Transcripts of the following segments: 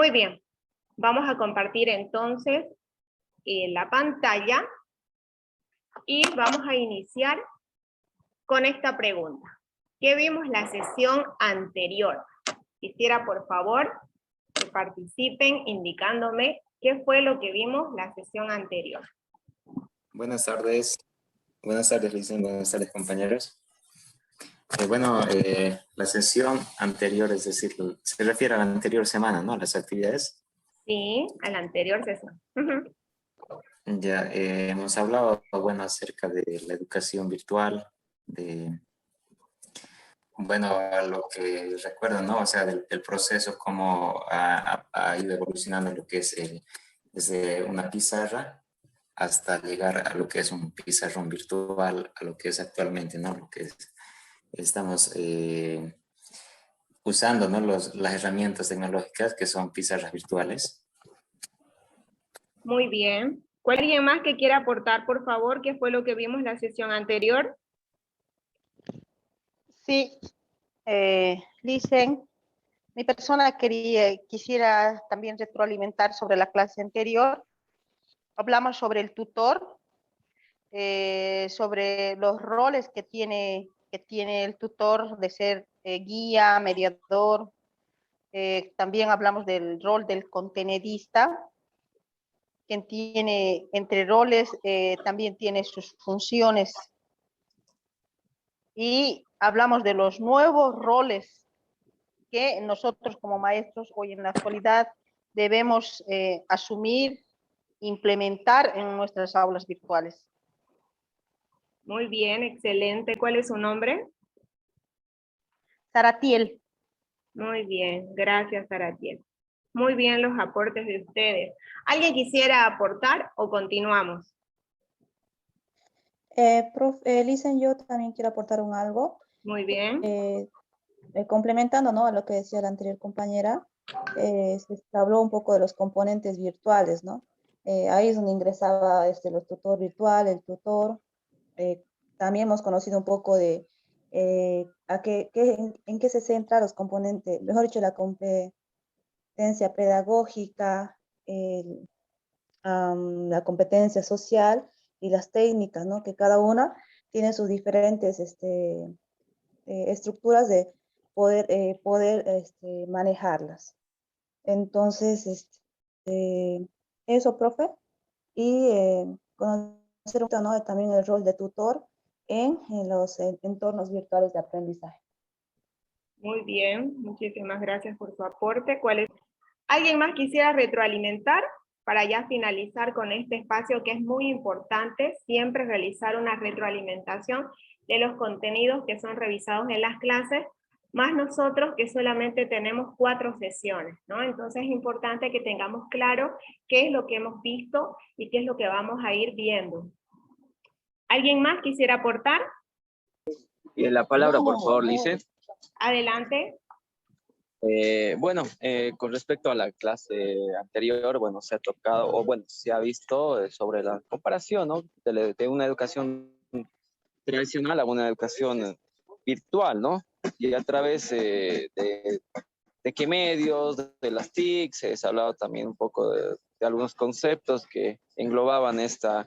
Muy bien, vamos a compartir entonces la pantalla y vamos a iniciar con esta pregunta. ¿Qué vimos la sesión anterior? Quisiera, por favor, que participen indicándome qué fue lo que vimos la sesión anterior. Buenas tardes, Licen, buenas tardes, compañeros. La sesión anterior, es decir, se refiere a la anterior semana, ¿no? Las actividades. Sí, a la anterior sesión. Ya hemos hablado, acerca de la educación virtual, lo que recuerdo, ¿no? O sea, del proceso, cómo ha ido evolucionando lo que es desde una pizarra hasta llegar a lo que es un pizarrón virtual, a lo que es actualmente, ¿no? Lo que estamos usando, ¿no? Las herramientas tecnológicas que son pizarras virtuales. Muy bien. ¿Alguien más que quiera aportar, por favor, qué fue lo que vimos la sesión anterior? Sí, Licen, mi persona quisiera también retroalimentar sobre la clase anterior. Hablamos sobre el tutor, sobre los roles que tiene el tutor de ser guía, mediador. También hablamos del rol del contenedista, quien tiene entre roles, también tiene sus funciones. Y hablamos de los nuevos roles que nosotros como maestros hoy en la actualidad debemos asumir, implementar en nuestras aulas virtuales. Muy bien, excelente. ¿Cuál es su nombre? Saratiel. Muy bien, gracias, Saratiel. Muy bien los aportes de ustedes. ¿Alguien quisiera aportar o continuamos? Licen, yo también quiero aportar algo. Muy bien. Complementando, ¿no?, a lo que decía la anterior compañera, se habló un poco de los componentes virtuales, ¿no? Ahí es donde ingresaba los tutor virtual, el tutor. También hemos conocido un poco de en qué se centra los componentes, mejor dicho, la competencia pedagógica, la competencia social y las técnicas, ¿no? Que cada una tiene sus diferentes estructuras de poder manejarlas. Entonces, eso, profe, y conocer, ¿no?, también el rol de tutor en los entornos virtuales de aprendizaje. Muy bien, muchísimas gracias por su aporte. ¿Alguien más quisiera retroalimentar para ya finalizar con este espacio que es muy importante, siempre realizar una retroalimentación de los contenidos que son revisados en las clases, más nosotros que solamente tenemos 4 sesiones, ¿no? Entonces es importante que tengamos claro qué es lo que hemos visto y qué es lo que vamos a ir viendo. ¿Alguien más quisiera aportar? La palabra, por favor, Lice. Adelante. Con respecto a la clase anterior, se ha tocado, se ha visto sobre la comparación, ¿no?, de una educación tradicional a una educación virtual, ¿no? Y a través de qué medios, de las TIC, se ha hablado también un poco de algunos conceptos que englobaban esta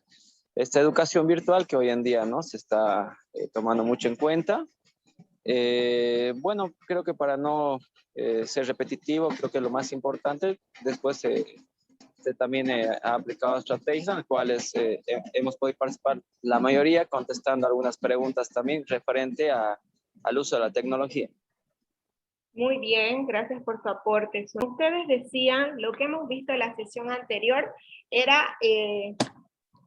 educación virtual que hoy en día, ¿no?, se está tomando mucho en cuenta. Creo que para no ser repetitivo, creo que lo más importante, después se también ha aplicado estrategias en las cuales hemos podido participar la mayoría contestando algunas preguntas también referente al uso de la tecnología. Muy bien, gracias por su aporte. Ustedes decían, lo que hemos visto en la sesión anterior era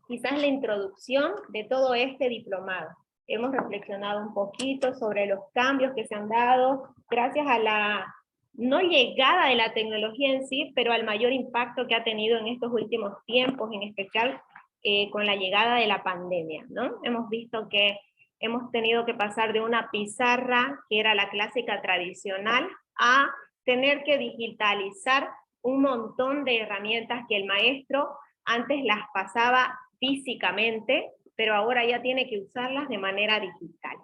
quizás la introducción de todo este diplomado. Hemos reflexionado un poquito sobre los cambios que se han dado gracias a la no llegada de la tecnología en sí, pero al mayor impacto que ha tenido en estos últimos tiempos, en especial con la llegada de la pandemia, ¿no? Hemos visto que hemos tenido que pasar de una pizarra, que era la clásica tradicional, a tener que digitalizar un montón de herramientas que el maestro antes las pasaba físicamente, pero ahora ya tiene que usarlas de manera digital.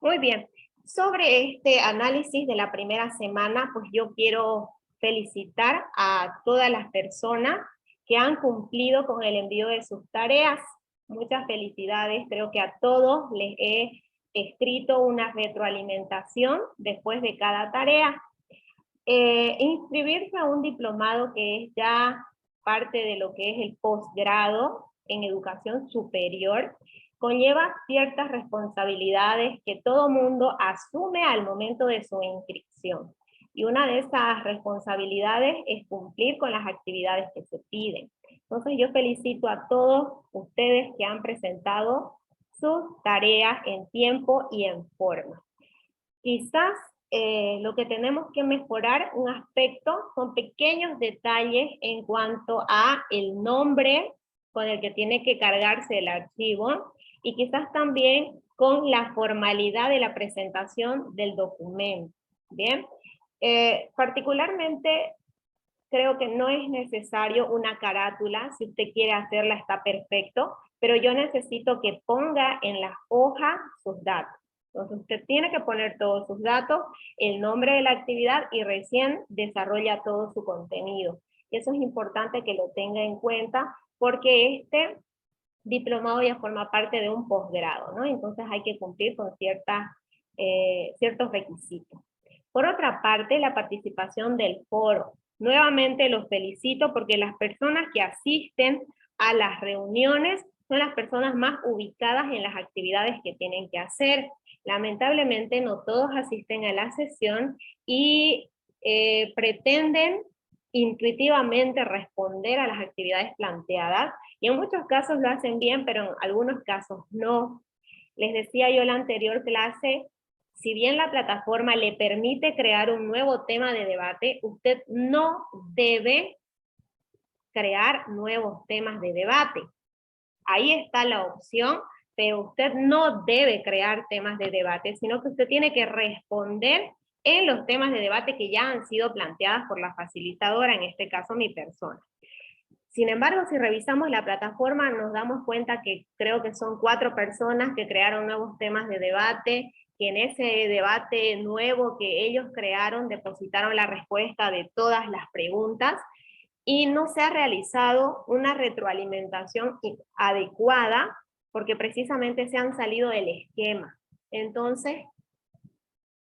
Muy bien, sobre este análisis de la primera semana, pues yo quiero felicitar a todas las personas que han cumplido con el envío de sus tareas. Muchas felicidades, creo que a todos les he escrito una retroalimentación después de cada tarea. Inscribirse a un diplomado que es ya parte de lo que es el posgrado en educación superior, conlleva ciertas responsabilidades que todo mundo asume al momento de su inscripción. Y una de esas responsabilidades es cumplir con las actividades que se piden. Entonces yo felicito a todos ustedes que han presentado sus tareas en tiempo y en forma. Quizás lo que tenemos que mejorar, un aspecto, son pequeños detalles en cuanto a el nombre con el que tiene que cargarse el archivo, y quizás también con la formalidad de la presentación del documento. Bien, particularmente creo que no es necesario una carátula. Si usted quiere hacerla está perfecto, pero yo necesito que ponga en la hoja sus datos. Entonces usted tiene que poner todos sus datos, el nombre de la actividad, y recién desarrolla todo su contenido. Y eso es importante que lo tenga en cuenta, porque este diplomado ya forma parte de un posgrado, ¿no? Entonces hay que cumplir con ciertos requisitos. Por otra parte, la participación del foro. Nuevamente los felicito porque las personas que asisten a las reuniones son las personas más ubicadas en las actividades que tienen que hacer. Lamentablemente no todos asisten a la sesión y pretenden intuitivamente responder a las actividades planteadas, y en muchos casos lo hacen bien, pero en algunos casos no. Les decía yo en la anterior clase, si bien la plataforma le permite crear un nuevo tema de debate, usted no debe crear nuevos temas de debate. Ahí está la opción, pero usted no debe crear temas de debate, sino que usted tiene que responder en los temas de debate que ya han sido planteadas por la facilitadora, en este caso mi persona. Sin embargo, si revisamos la plataforma, nos damos cuenta que creo que son 4 personas que crearon nuevos temas de debate, que en ese debate nuevo que ellos crearon depositaron la respuesta de todas las preguntas, y no se ha realizado una retroalimentación adecuada, porque precisamente se han salido del esquema. Entonces,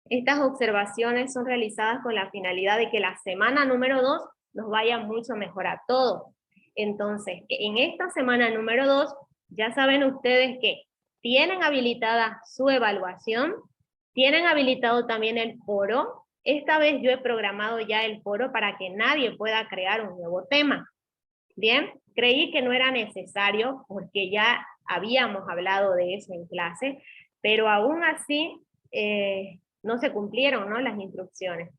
estas observaciones son realizadas con la finalidad de que la semana número 2 nos vaya mucho mejor a todos. Entonces, en esta semana número 2, ya saben ustedes que tienen habilitada su evaluación, tienen habilitado también el foro. Esta vez yo he programado ya el foro para que nadie pueda crear un nuevo tema. Bien, creí que no era necesario porque ya habíamos hablado de eso en clase, pero aún así no se cumplieron, ¿no?, las instrucciones.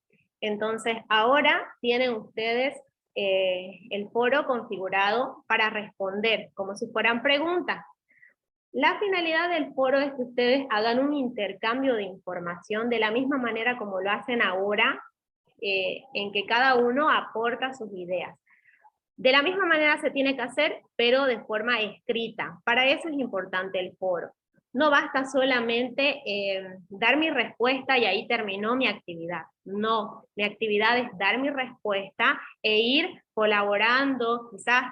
Entonces ahora tienen ustedes el foro configurado para responder, como si fueran preguntas. La finalidad del foro es que ustedes hagan un intercambio de información de la misma manera como lo hacen ahora, en que cada uno aporta sus ideas. De la misma manera se tiene que hacer, pero de forma escrita. Para eso es importante el foro. No basta solamente dar mi respuesta y ahí terminó mi actividad. No, mi actividad es dar mi respuesta e ir colaborando, quizás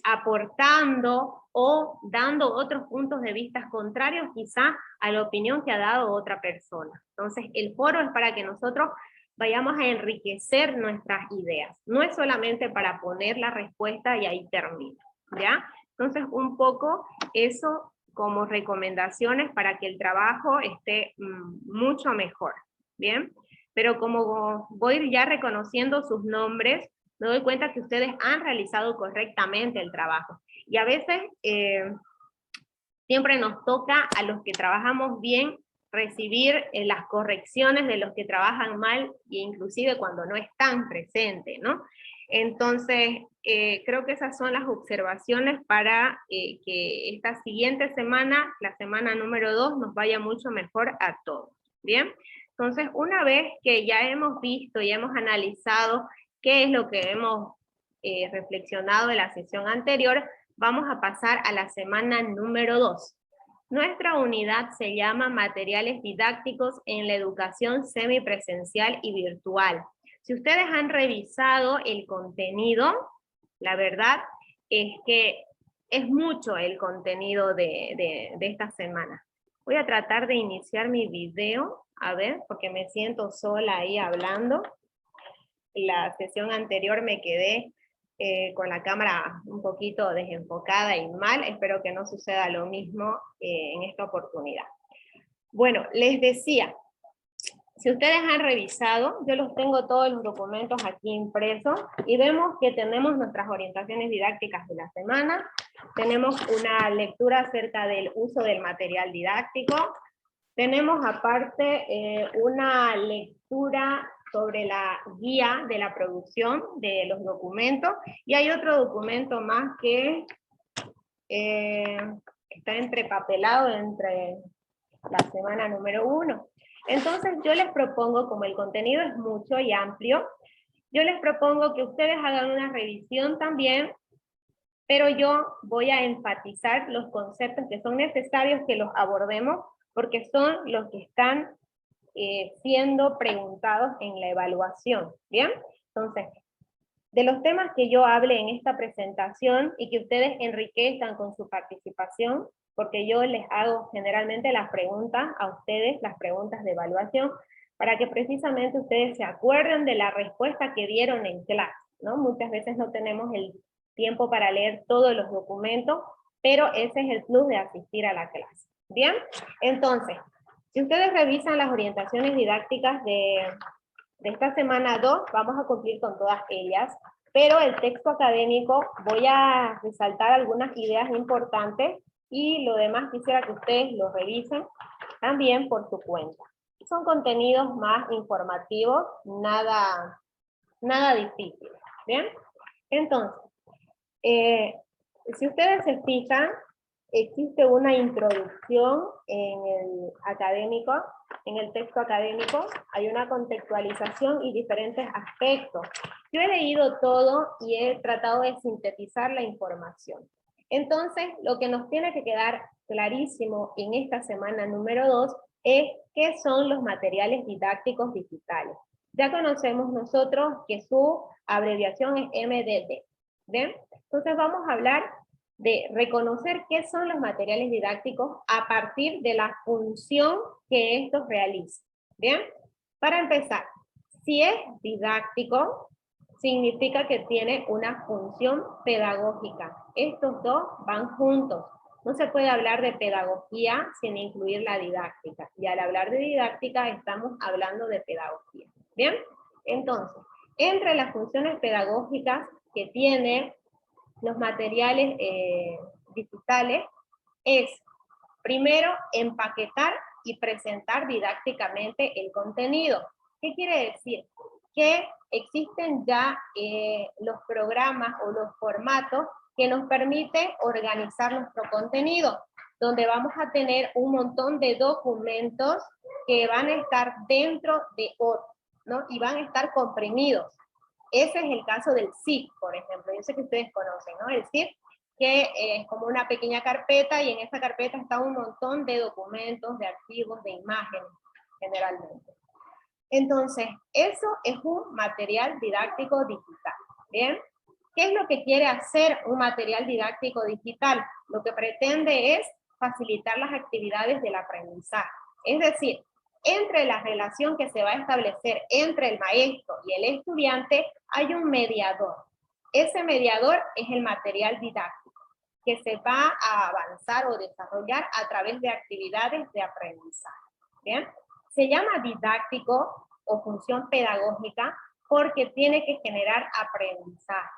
aportando o dando otros puntos de vista contrarios quizás a la opinión que ha dado otra persona. Entonces el foro es para que nosotros vayamos a enriquecer nuestras ideas. No es solamente para poner la respuesta y ahí termina, ¿ya? Entonces un poco eso como recomendaciones para que el trabajo esté mucho mejor, ¿bien? Pero como voy ya reconociendo sus nombres, me doy cuenta que ustedes han realizado correctamente el trabajo. Y a veces siempre nos toca a los que trabajamos bien recibir las correcciones de los que trabajan mal, e inclusive cuando no están presentes, ¿no? Entonces, creo que esas son las observaciones para que esta siguiente semana, la semana número 2, nos vaya mucho mejor a todos, ¿bien? Entonces, una vez que ya hemos visto y hemos analizado qué es lo que hemos reflexionado en la sesión anterior, vamos a pasar a la semana número 2. Nuestra unidad se llama Materiales Didácticos en la Educación Semipresencial y Virtual. Si ustedes han revisado el contenido, la verdad es que es mucho el contenido de esta semana. Voy a tratar de iniciar mi video, a ver, porque me siento sola ahí hablando. La sesión anterior me quedé con la cámara un poquito desenfocada y mal. Espero que no suceda lo mismo en esta oportunidad. Bueno, les decía, si ustedes han revisado, yo los tengo todos los documentos aquí impresos, y vemos que tenemos nuestras orientaciones didácticas de la semana, tenemos una lectura acerca del uso del material didáctico, tenemos aparte una lectura sobre la guía de la producción de los documentos, y hay otro documento más que está entrepapelado entre la semana número 1. Entonces yo les propongo, como el contenido es mucho y amplio, yo les propongo que ustedes hagan una revisión también, pero yo voy a enfatizar los conceptos que son necesarios que los abordemos, porque son los que están siendo preguntados en la evaluación, ¿bien? Entonces, de los temas que yo hable en esta presentación y que ustedes enriquezcan con su participación, porque yo les hago generalmente las preguntas a ustedes, las preguntas de evaluación, para que precisamente ustedes se acuerden de la respuesta que dieron en clase, ¿no? Muchas veces no tenemos el tiempo para leer todos los documentos, pero ese es el plus de asistir a la clase. ¿Bien? Entonces, si ustedes revisan las orientaciones didácticas de esta semana 2, vamos a cumplir con todas ellas, pero el texto académico voy a resaltar algunas ideas importantes, y lo demás quisiera que ustedes lo revisen también por su cuenta. Son contenidos más informativos, nada difícil, ¿bien? Entonces, si ustedes se fijan, existe una introducción en el académico, en el texto académico, hay una contextualización y diferentes aspectos. Yo he leído todo y he tratado de sintetizar la información. Entonces, lo que nos tiene que quedar clarísimo en esta semana número 2 es qué son los materiales didácticos digitales. Ya conocemos nosotros que su abreviación es MDD, ¿bien? Entonces vamos a hablar de reconocer qué son los materiales didácticos a partir de la función que estos realizan, ¿bien? Para empezar, si es didáctico, significa que tiene una función pedagógica. Estos dos van juntos. No se puede hablar de pedagogía sin incluir la didáctica. Y al hablar de didáctica estamos hablando de pedagogía. ¿Bien? Entonces, entre las funciones pedagógicas que tienen los materiales digitales es, primero, empaquetar y presentar didácticamente el contenido. ¿Qué quiere decir? Que existen ya los programas o los formatos que nos permiten organizar nuestro contenido, donde vamos a tener un montón de documentos que van a estar dentro de otros, ¿no? Y van a estar comprimidos. Ese es el caso del zip, por ejemplo. Yo sé que ustedes conocen, ¿no? El zip, que es como una pequeña carpeta, y en esa carpeta está un montón de documentos, de archivos, de imágenes, generalmente. Entonces, eso es un material didáctico digital, ¿bien? ¿Qué es lo que quiere hacer un material didáctico digital? Lo que pretende es facilitar las actividades del aprendizaje. Es decir, entre la relación que se va a establecer entre el maestro y el estudiante, hay un mediador. Ese mediador es el material didáctico, que se va a avanzar o desarrollar a través de actividades de aprendizaje, ¿bien? Se llama didáctico o función pedagógica porque tiene que generar aprendizaje.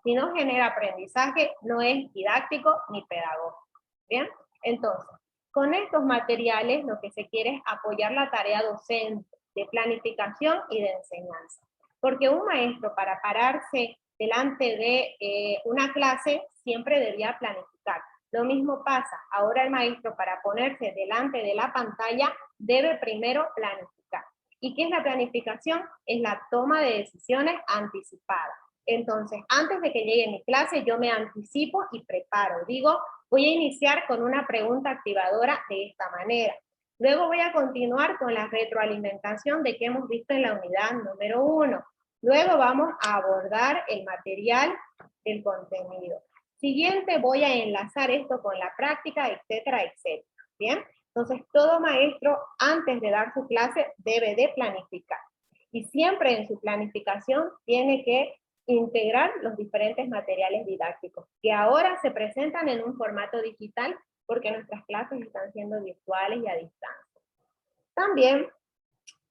Si no genera aprendizaje, no es didáctico ni pedagógico, ¿bien? Entonces, con estos materiales lo que se quiere es apoyar la tarea docente, de planificación y de enseñanza. Porque un maestro, para pararse delante de una clase, siempre debía planificar. Lo mismo pasa, ahora el maestro, para ponerse delante de la pantalla, debe primero planificar. ¿Y qué es la planificación? Es la toma de decisiones anticipadas. Entonces, antes de que llegue mi clase, yo me anticipo y preparo. Digo, voy a iniciar con una pregunta activadora de esta manera. Luego voy a continuar con la retroalimentación de que hemos visto en la unidad número 1. Luego vamos a abordar el material del contenido. Siguiente, voy a enlazar esto con la práctica, etcétera, etcétera. ¿Bien? Entonces, todo maestro, antes de dar su clase, debe de planificar. Y siempre en su planificación tiene que integrar los diferentes materiales didácticos, que ahora se presentan en un formato digital, porque nuestras clases están siendo virtuales y a distancia. También,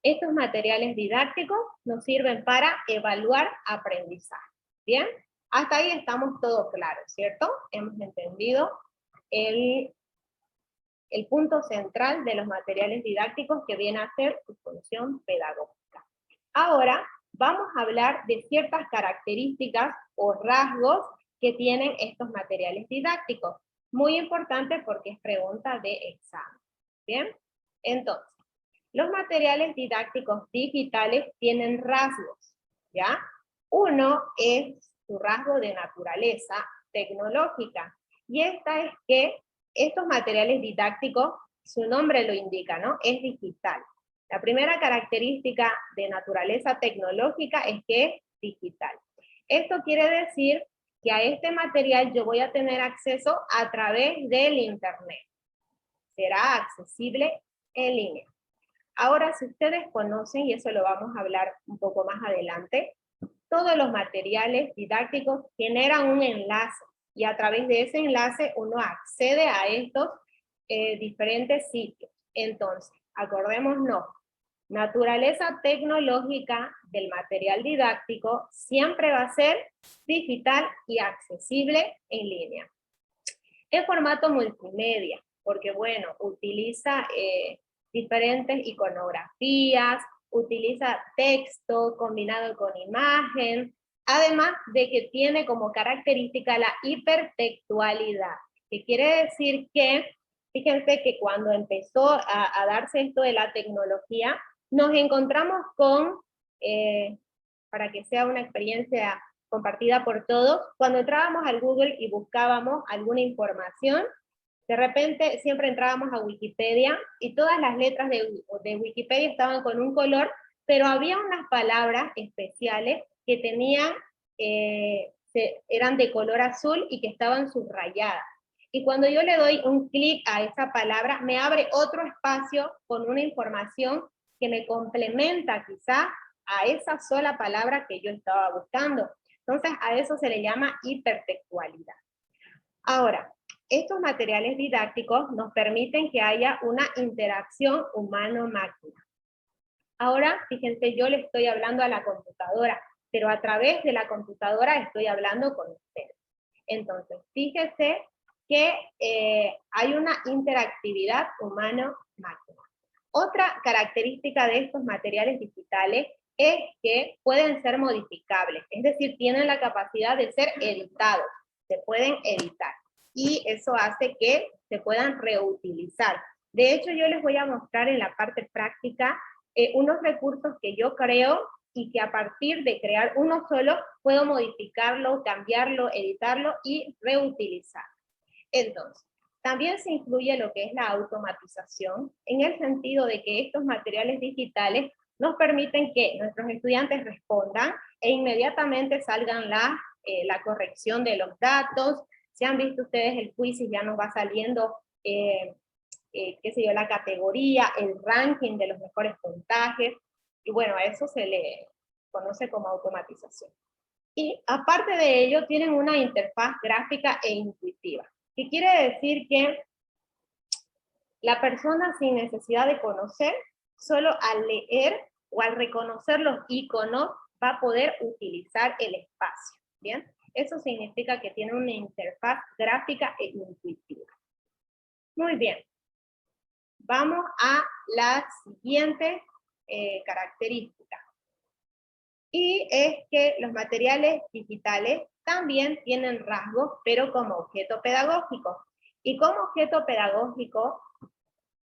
estos materiales didácticos nos sirven para evaluar aprendizaje. ¿Bien? Hasta ahí estamos todos claros, ¿cierto? Hemos entendido el punto central de los materiales didácticos, que viene a ser su función pedagógica. Ahora vamos a hablar de ciertas características o rasgos que tienen estos materiales didácticos. Muy importante porque es pregunta de examen. ¿Bien? Entonces, los materiales didácticos digitales tienen rasgos, ¿ya? Uno es su rasgo de naturaleza tecnológica, y esta es que estos materiales didácticos, su nombre lo indica, ¿no? Es digital. La primera característica de naturaleza tecnológica es que es digital. Esto quiere decir que a este material yo voy a tener acceso a través del internet. Será accesible en línea. Ahora, si ustedes conocen, y eso lo vamos a hablar un poco más adelante, todos los materiales didácticos generan un enlace, y a través de ese enlace uno accede a estos diferentes sitios. Entonces, acordémonos, naturaleza tecnológica del material didáctico siempre va a ser digital y accesible en línea. En formato multimedia, porque bueno, utiliza diferentes iconografías, utiliza texto combinado con imagen, además de que tiene como característica la hipertextualidad, que quiere decir que, fíjense que cuando empezó a darse esto de la tecnología, nos encontramos con, para que sea una experiencia compartida por todos, cuando entrábamos al Google y buscábamos alguna información, de repente siempre entrábamos a Wikipedia y todas las letras de Wikipedia estaban con un color, pero había unas palabras especiales que tenían, eran de color azul y que estaban subrayadas. Y cuando yo le doy un clic a esa palabra, me abre otro espacio con una información que me complementa quizá a esa sola palabra que yo estaba buscando. Entonces a eso se le llama hipertextualidad. Ahora, estos materiales didácticos nos permiten que haya una interacción humano-máquina. Ahora, fíjense, yo le estoy hablando a la computadora, pero a través de la computadora estoy hablando con ustedes. Entonces, fíjense que hay una interactividad humano-máquina. Otra característica de estos materiales digitales es que pueden ser modificables, es decir, tienen la capacidad de ser editados, se pueden editar, y eso hace que se puedan reutilizar. De hecho, yo les voy a mostrar en la parte práctica unos recursos que yo creo y que a partir de crear uno solo, puedo modificarlo, cambiarlo, editarlo y reutilizar. Entonces, también se incluye lo que es la automatización, en el sentido de que estos materiales digitales nos permiten que nuestros estudiantes respondan e inmediatamente salgan la corrección de los datos. Si han visto ustedes el quiz y ya nos va saliendo, qué sé yo, la categoría, el ranking de los mejores puntajes, y bueno, a eso se le conoce como automatización. Y aparte de ello, tienen una interfaz gráfica e intuitiva, que quiere decir que la persona sin necesidad de conocer, solo al leer o al reconocer los iconos, va a poder utilizar el espacio, ¿bien? Eso significa que tiene una interfaz gráfica e intuitiva. Muy bien. Vamos a la siguiente característica. Y es que los materiales digitales también tienen rasgos, pero como objeto pedagógico. Y como objeto pedagógico,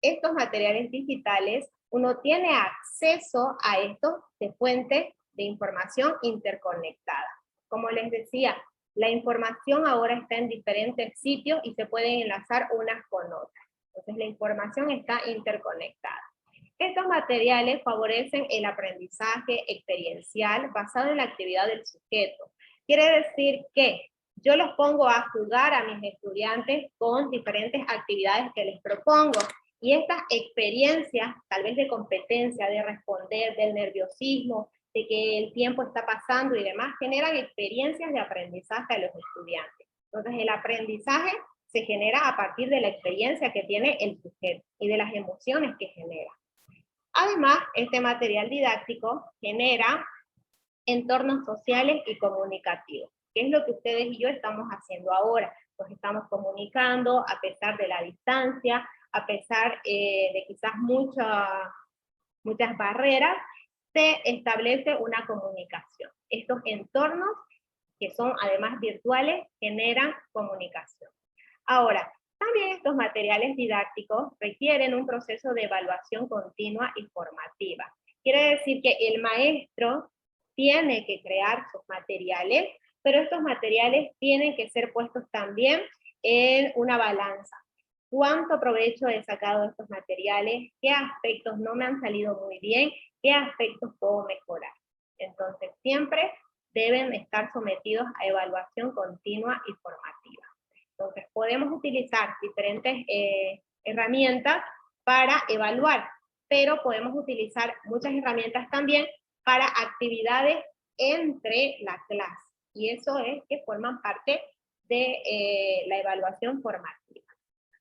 estos materiales digitales, uno tiene acceso a estos de fuentes de información interconectada. Como les decía, la información ahora está en diferentes sitios y se pueden enlazar unas con otras. Entonces la información está interconectada. Estos materiales favorecen el aprendizaje experiencial basado en la actividad del sujeto. Quiere decir que yo los pongo a jugar a mis estudiantes con diferentes actividades que les propongo. Y estas experiencias, tal vez de competencia, de responder, del nerviosismo, de que el tiempo está pasando y demás, generan experiencias de aprendizaje a los estudiantes. Entonces, el aprendizaje se genera a partir de la experiencia que tiene el sujeto y de las emociones que genera. Además, este material didáctico genera entornos sociales y comunicativos, que es lo que ustedes y yo estamos haciendo ahora. Nos estamos comunicando a pesar de la distancia, a pesar de quizás muchas barreras, se establece una comunicación. Estos entornos, que son además virtuales, generan comunicación. Ahora, también estos materiales didácticos requieren un proceso de evaluación continua y formativa. Quiere decir que el maestro tiene que crear sus materiales, pero estos materiales tienen que ser puestos también en una balanza. ¿Cuánto provecho he sacado de estos materiales? ¿Qué aspectos no me han salido muy bien? ¿Qué aspectos puedo mejorar? Entonces, siempre deben estar sometidos a evaluación continua y formativa. Entonces, podemos utilizar diferentes herramientas para evaluar, pero podemos utilizar muchas herramientas también para actividades entre la clase. Y eso es que forman parte de la evaluación formativa.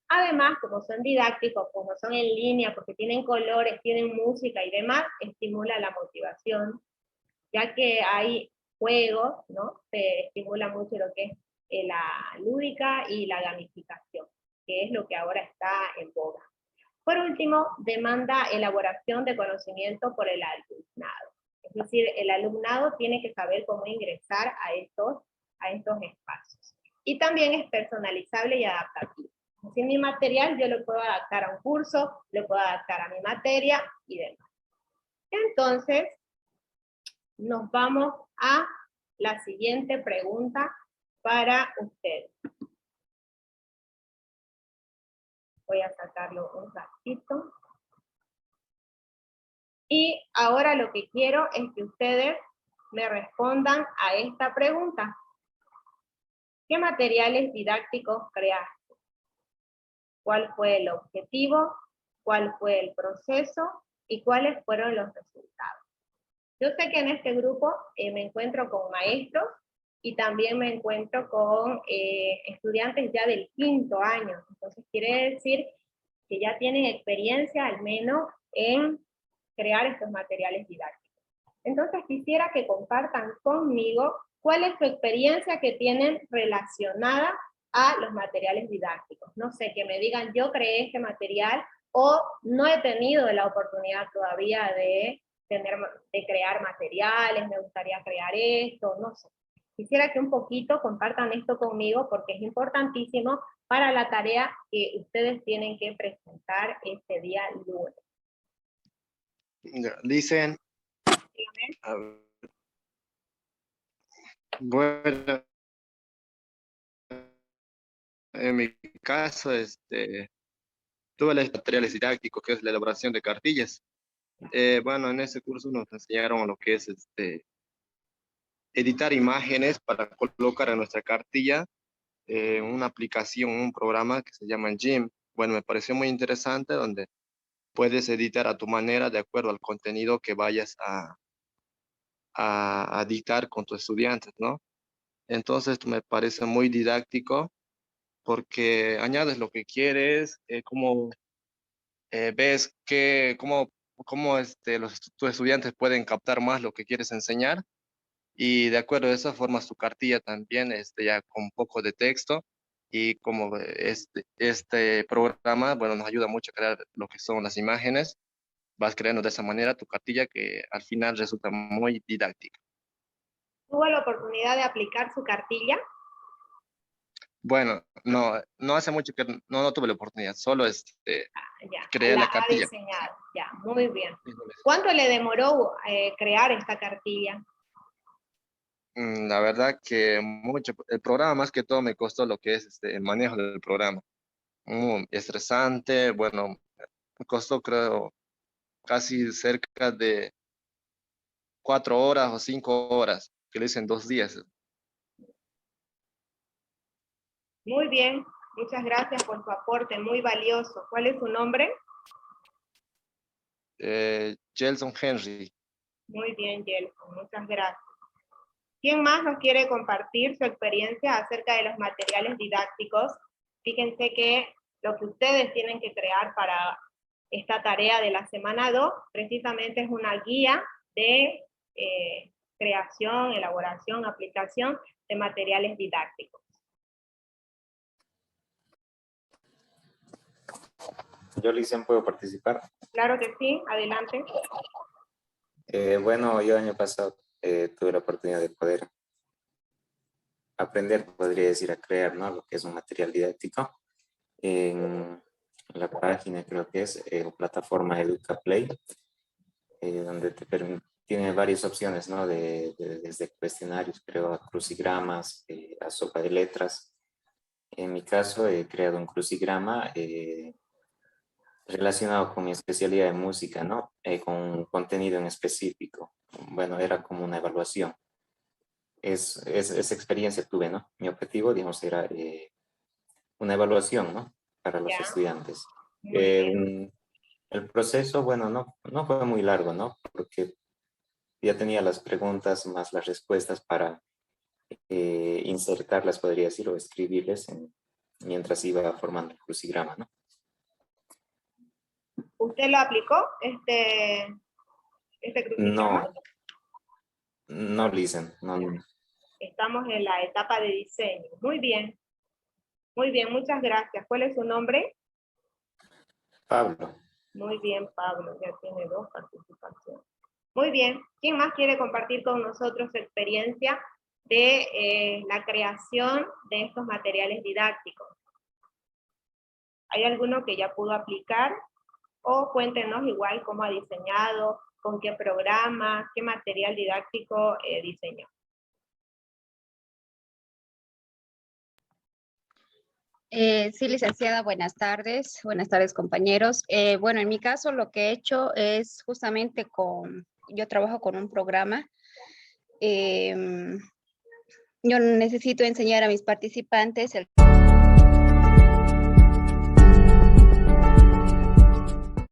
Además, como son didácticos, como son en línea, porque tienen colores, tienen música y demás, estimula la motivación, ya que hay juegos, ¿no? Se estimula mucho lo que es la lúdica y la gamificación, que es lo que ahora está en boga. Por último, demanda elaboración de conocimiento por el alumnado. Es decir, el alumnado tiene que saber cómo ingresar a estos espacios. Y también es personalizable y adaptativo. Si mi material yo lo puedo adaptar a un curso, lo puedo adaptar a mi materia y demás. Entonces, nos vamos a la siguiente pregunta para ustedes. Voy a sacarlo un ratito. Y ahora lo que quiero es que ustedes me respondan a esta pregunta. ¿Qué materiales didácticos creaste? ¿Cuál fue el objetivo? ¿Cuál fue el proceso? ¿Y cuáles fueron los resultados? Yo sé que en este grupo me encuentro con maestros y también me encuentro con estudiantes ya del 5º año. Entonces quiere decir que ya tienen experiencia al menos en crear estos materiales didácticos. Entonces quisiera que compartan conmigo cuál es su experiencia que tienen relacionada a los materiales didácticos. No sé, que me digan, yo creé este material, o no he tenido la oportunidad todavía de crear materiales, me gustaría crear esto, no sé. Quisiera que un poquito compartan esto conmigo porque es importantísimo para la tarea que ustedes tienen que presentar este día lunes. Dicen, bueno, en mi caso, tuve los materiales didácticos, que es la elaboración de cartillas. Bueno, en ese curso nos enseñaron lo que es editar imágenes para colocar en nuestra cartilla una aplicación, un programa que se llama Jim. Bueno, me pareció muy interesante, donde puedes editar a tu manera de acuerdo al contenido que vayas a dictar con tus estudiantes, ¿no? Entonces me parece muy didáctico porque añades lo que quieres, como ves cómo tus estudiantes pueden captar más lo que quieres enseñar, y de acuerdo a eso formas tu cartilla también, ya con un poco de texto, y como este programa, bueno, nos ayuda mucho a crear lo que son las imágenes. Vas creando de esa manera tu cartilla, que al final resulta muy didáctica. ¿Tuvo la oportunidad de aplicar su cartilla? Bueno, no hace mucho que no tuve la oportunidad, solo Ya, creé la ha cartilla. diseñado, ya, muy bien. ¿Cuánto le demoró crear esta cartilla? La verdad que mucho. El programa más que todo me costó lo que es el manejo del programa. Muy estresante, bueno, me costó creo casi cerca de 4 horas o 5 horas, que lo hice en 2 días. Muy bien, muchas gracias por su aporte, muy valioso. ¿Cuál es su nombre? Gelson Henry. Muy bien, Gelson, muchas gracias. ¿Quién más nos quiere compartir su experiencia acerca de los materiales didácticos? Fíjense que lo que ustedes tienen que crear para esta tarea de la semana 2, precisamente es una guía de creación, elaboración, aplicación de materiales didácticos. Yo, Licen, ¿puedo participar? Claro que sí, adelante. Bueno, yo año pasado tuve la oportunidad de poder aprender, podría decir, a crear, ¿no? Lo que es un material didáctico. En la página, creo que es, plataforma EducaPlay, donde tiene varias opciones, ¿no? Desde cuestionarios, creo, a crucigramas, a sopa de letras. En mi caso, he creado un crucigrama relacionado con mi especialidad de música, ¿no? Con un contenido en específico. Bueno, era como una evaluación. Esa experiencia tuve, ¿no? Mi objetivo, digamos, era una evaluación, ¿no? Para los Ya, estudiantes. muy bien. El proceso, bueno, no fue muy largo, ¿no? Porque ya tenía las preguntas más las respuestas para insertarlas, podría decir, o escribirles mientras iba formando el crucigrama, ¿no? ¿Usted lo aplicó, este crucigrama? No, Listen, no. Estamos en la etapa de diseño. Muy bien, muchas gracias. ¿Cuál es su nombre? Pablo. Muy bien, Pablo, ya tiene 2 participaciones. Muy bien, ¿quién más quiere compartir con nosotros su experiencia de la creación de estos materiales didácticos? ¿Hay alguno que ya pudo aplicar? O cuéntenos igual cómo ha diseñado, con qué programa, qué material didáctico diseñó. Sí, licenciada, buenas tardes compañeros. Bueno, en mi caso lo que he hecho es justamente yo trabajo con un programa. Yo necesito enseñar a mis participantes el